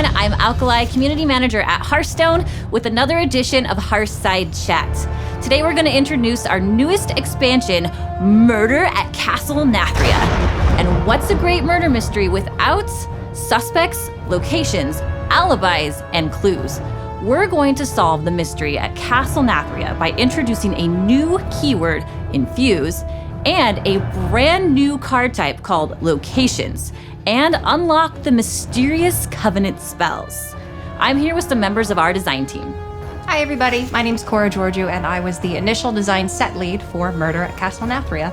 everyone. I'm Alkali, Community Manager at Hearthstone, with another edition of Hearthside Chat. Today we're going to introduce our newest expansion, Murder at Castle Nathria. And what's a great murder mystery without suspects, locations, alibis, and clues? We're going to solve the mystery at Castle Nathria by introducing a new keyword, Infuse, and a brand new card type called Locations, and unlock the mysterious Covenant spells. I'm here with some members of our design team. Hi everybody, my name's Cora Georgiou, and I was the initial design set lead for Murder at Castle Nathria.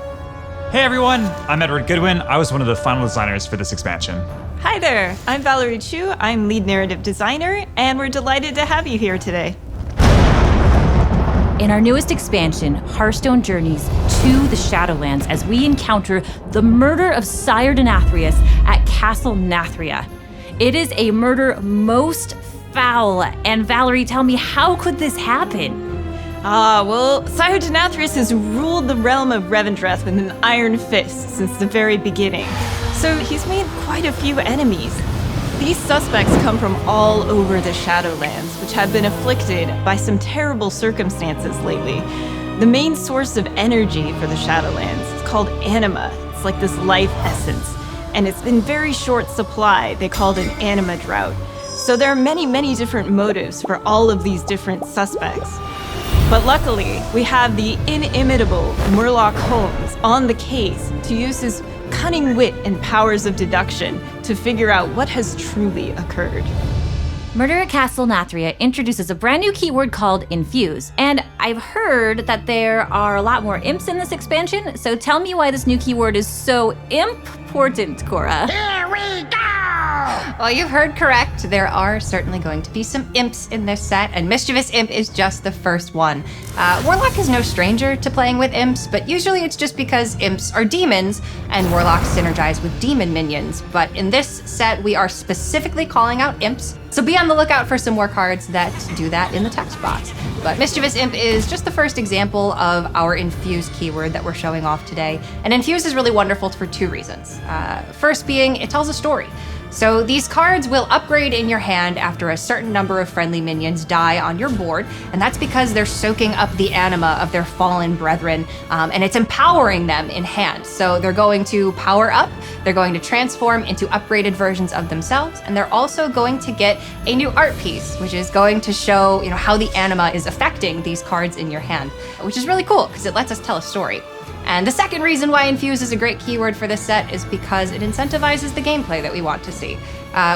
Hey everyone, I'm Edward Goodwin. I was one of the final designers for this expansion. Hi there, I'm Valerie Chu. I'm lead narrative designer, and we're delighted to have you here today. In our newest expansion, Hearthstone journeys to the Shadowlands as we encounter the murder of Sire Denathrius at Castle Nathria. It is a murder most foul, and Valerie, tell me, how could this happen? Sire Denathrius has ruled the realm of Revendreth with an iron fist since the very beginning. So he's made quite a few enemies. These suspects come from all over the Shadowlands, which have been afflicted by some terrible circumstances lately. The main source of energy for the Shadowlands is called anima. It's like this life essence, and it's in very short supply. They call it an anima drought. So there are many, many different motives for all of these different suspects. But luckily, we have the inimitable Murloc Holmes on the case to use his cunning wit and powers of deduction to figure out what has truly occurred. Murder at Castle Nathria introduces a brand new keyword called Infuse, and I've heard that there are a lot more imps in this expansion, so tell me why this new keyword is so important, Cora. Here we go! Well, you've heard correct. There are certainly going to be some imps in this set, and Mischievous Imp is just the first one. Warlock is no stranger to playing with imps, but usually it's just because imps are demons, and Warlocks synergize with demon minions. But in this set, we are specifically calling out imps, so be on the lookout for some more cards that do that in the text box. But Mischievous Imp is just the first example of our Infuse keyword that we're showing off today. And Infuse is really wonderful for two reasons. First being, it tells a story. So these cards will upgrade in your hand after a certain number of friendly minions die on your board, and that's because they're soaking up the anima of their fallen brethren, and it's empowering them in hand. So they're going to power up, they're going to transform into upgraded versions of themselves, and they're also going to get a new art piece, which is going to show, how the anima is affecting these cards in your hand, which is really cool because it lets us tell a story. And the second reason why Infuse is a great keyword for this set is because it incentivizes the gameplay that we want to see.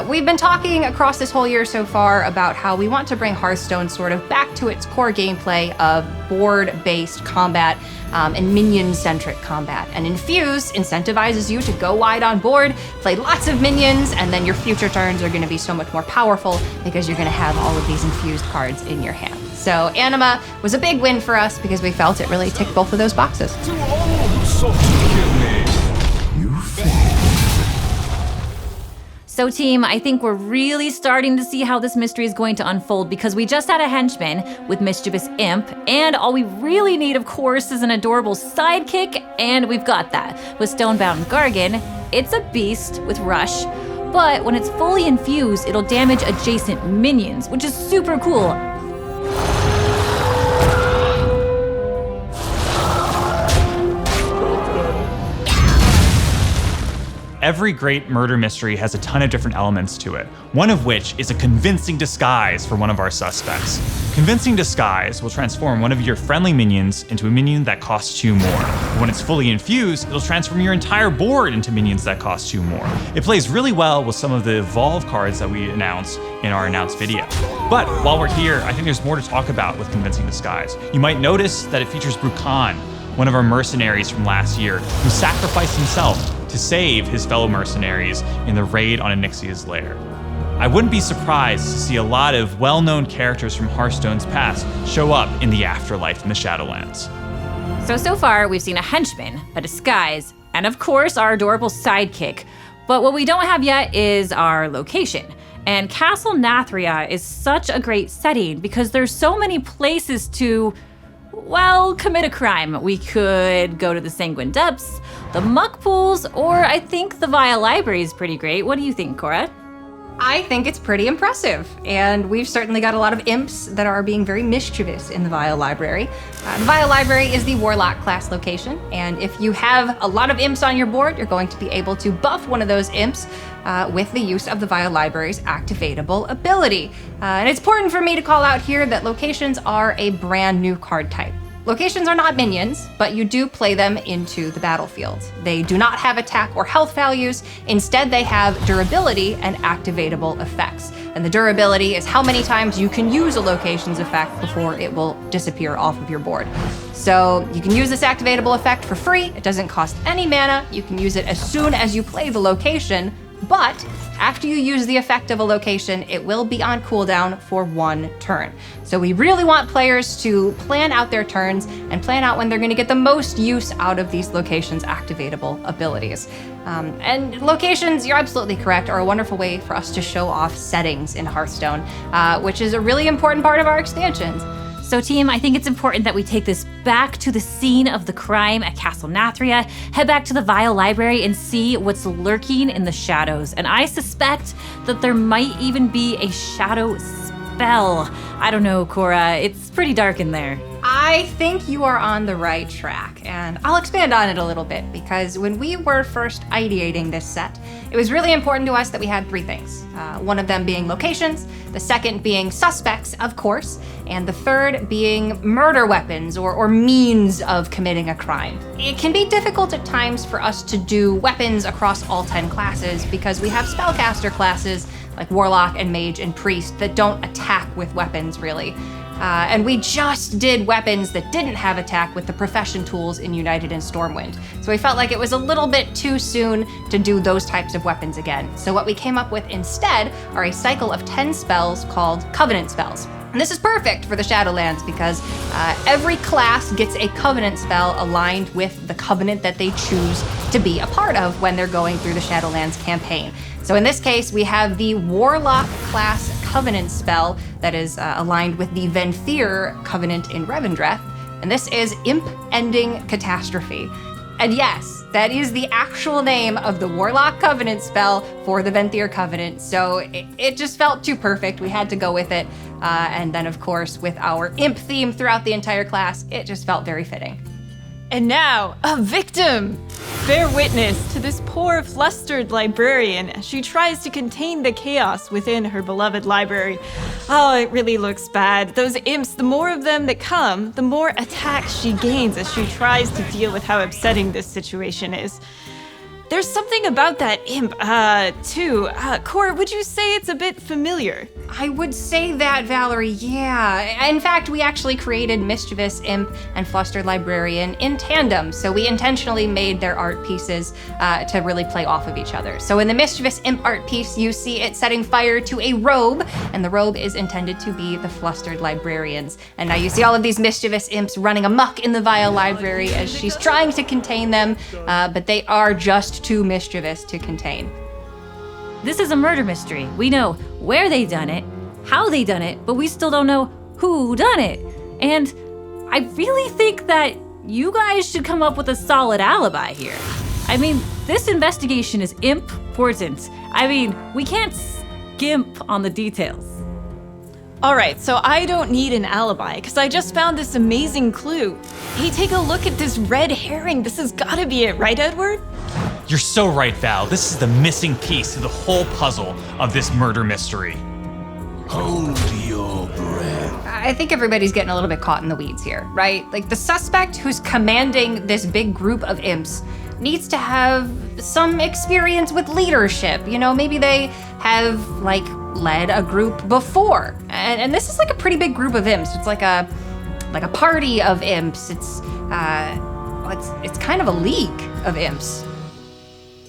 We've been talking across this whole year so far about how we want to bring Hearthstone sort of back to its core gameplay of board-based combat and minion-centric combat. And Infuse incentivizes you to go wide on board, play lots of minions, and then your future turns are going to be so much more powerful because you're going to have all of these infused cards in your hand. So Anima was a big win for us because we felt it really ticked both of those boxes. To all who sought to kill me, you failed. So team, I think we're really starting to see how this mystery is going to unfold because we just had a henchman with Mischievous Imp, and all we really need, of course, is an adorable sidekick, and we've got that. With Stonebound Gargan, it's a beast with Rush, but when it's fully infused, it'll damage adjacent minions, which is super cool. Every great murder mystery has a ton of different elements to it, one of which is a convincing disguise for one of our suspects. Convincing disguise will transform one of your friendly minions into a minion that costs you more. When it's fully infused, it'll transform your entire board into minions that cost you more. It plays really well with some of the Evolve cards that we announced in our announced video. But while we're here, I think there's more to talk about with Convincing Disguise. You might notice that it features Brukan, one of our mercenaries from last year, who sacrificed himself to save his fellow mercenaries in the raid on Onyxia's lair. I wouldn't be surprised to see a lot of well-known characters from Hearthstone's past show up in the afterlife in the Shadowlands. So far, we've seen a henchman, a disguise, and of course, our adorable sidekick. But what we don't have yet is our location. And Castle Nathria is such a great setting because there's so many places to, commit a crime. We could go to the Sanguine Depths, the Muck Pools, or I think the Vile Library is pretty great. What do you think, Cora? I think it's pretty impressive, and we've certainly got a lot of imps that are being very mischievous in the Vial Library. The Vial Library is the Warlock class location, and if you have a lot of imps on your board, you're going to be able to buff one of those imps with the use of the Vial Library's activatable ability. And it's important for me to call out here that locations are a brand new card type. Locations are not minions, but you do play them into the battlefield. They do not have attack or health values. Instead, they have durability and activatable effects. And the durability is how many times you can use a location's effect before it will disappear off of your board. So you can use this activatable effect for free. It doesn't cost any mana. You can use it as soon as you play the location, but after you use the effect of a location, it will be on cooldown for 1 turn. So we really want players to plan out their turns and plan out when they're going to get the most use out of these locations' activatable abilities. And locations, you're absolutely correct, are a wonderful way for us to show off settings in Hearthstone, which is a really important part of our expansions. So team, I think it's important that we take this back to the scene of the crime at Castle Nathria, head back to the Vial Library and see what's lurking in the shadows. And I suspect that there might even be a shadow spell. I don't know, Cora, it's pretty dark in there. I think you are on the right track, and I'll expand on it a little bit, because when we were first ideating this set, it was really important to us that we had 3 things. One of them being locations, the second being suspects, of course, and the third being murder weapons or means of committing a crime. It can be difficult at times for us to do weapons across all 10 classes because we have spellcaster classes like Warlock and Mage and Priest that don't attack with weapons, really. And we just did weapons that didn't have attack with the profession tools in United and Stormwind. So we felt like it was a little bit too soon to do those types of weapons again. So what we came up with instead are a cycle of 10 spells called Covenant spells. And this is perfect for the Shadowlands because every class gets a Covenant spell aligned with the Covenant that they choose to be a part of when they're going through the Shadowlands campaign. So in this case, we have the Warlock class Covenant spell that is aligned with the Venthyr Covenant in Revendreth, and this is Imp Ending Catastrophe. And yes, that is the actual name of the Warlock Covenant spell for the Venthyr Covenant, so it just felt too perfect. We had to go with it, and then of course, with our Imp theme throughout the entire class, it just felt very fitting. And now, a victim! Bear witness to this poor, flustered librarian as she tries to contain the chaos within her beloved library. Oh, it really looks bad. Those imps, the more of them that come, the more attacks she gains as she tries to deal with how upsetting this situation is. There's something about that imp, too. Cora, would you say it's a bit familiar? I would say that, Valerie, yeah. In fact, we actually created Mischievous Imp and Flustered Librarian in tandem, so we intentionally made their art pieces to really play off of each other. So in the Mischievous Imp art piece, you see it setting fire to a robe, and the robe is intended to be the Flustered Librarians. And now you see all of these Mischievous Imps running amok in the Vial Library as she's trying to contain them, but they are just too mischievous to contain. This is a murder mystery. We know where they done it, how they done it, but we still don't know who done it. And I really think that you guys should come up with a solid alibi here. I mean, this investigation is important. I mean, we can't skimp on the details. All right, so I don't need an alibi because I just found this amazing clue. Hey, take a look at this red herring. This has gotta be it, right, Edward? You're so right, Val. This is the missing piece to the whole puzzle of this murder mystery. Hold your breath. I think everybody's getting a little bit caught in the weeds here, right? Like, the suspect who's commanding this big group of imps needs to have some experience with leadership. You know, maybe they have, like, led a group before. And this is like a pretty big group of imps. It's like a party of imps. It's kind of a league of imps.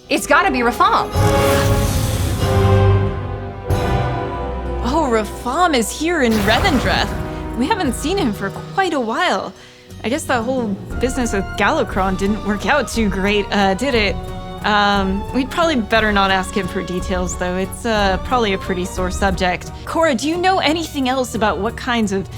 It's gotta be Rafam. Oh, Rafam is here in Revendreth. We haven't seen him for quite a while. I guess that whole business with Gallocron didn't work out too great, did it? We'd probably better not ask him for details, though. It's probably a pretty sore subject. Cora, do you know anything else about what kinds of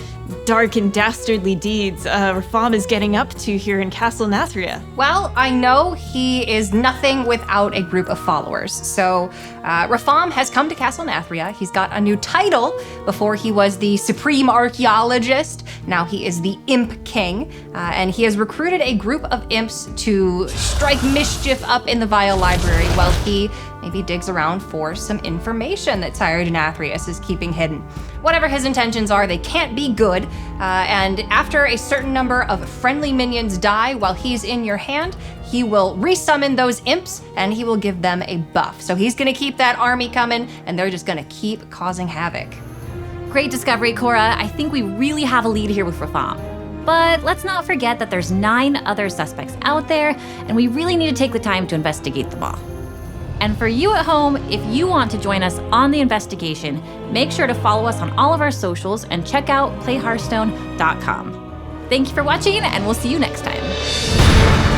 dark and dastardly deeds Rafam is getting up to here in Castle Nathria? Well, I know he is nothing without a group of followers. So Rafam has come to Castle Nathria. He's got a new title. Before he was the Supreme Archaeologist. Now he is the Imp King. And he has recruited a group of imps to strike mischief up in the Vial Library while he maybe digs around for some information that Sire Denathrius is keeping hidden. Whatever his intentions are, they can't be good. And after a certain number of friendly minions die while he's in your hand, he will resummon those imps and he will give them a buff. So he's gonna keep that army coming and they're just gonna keep causing havoc. Great discovery, Cora. I think we really have a lead here with Rafam. But let's not forget that there's 9 other suspects out there, and we really need to take the time to investigate them all. And for you at home, if you want to join us on the investigation, make sure to follow us on all of our socials and check out playhearthstone.com. Thank you for watching, and we'll see you next time.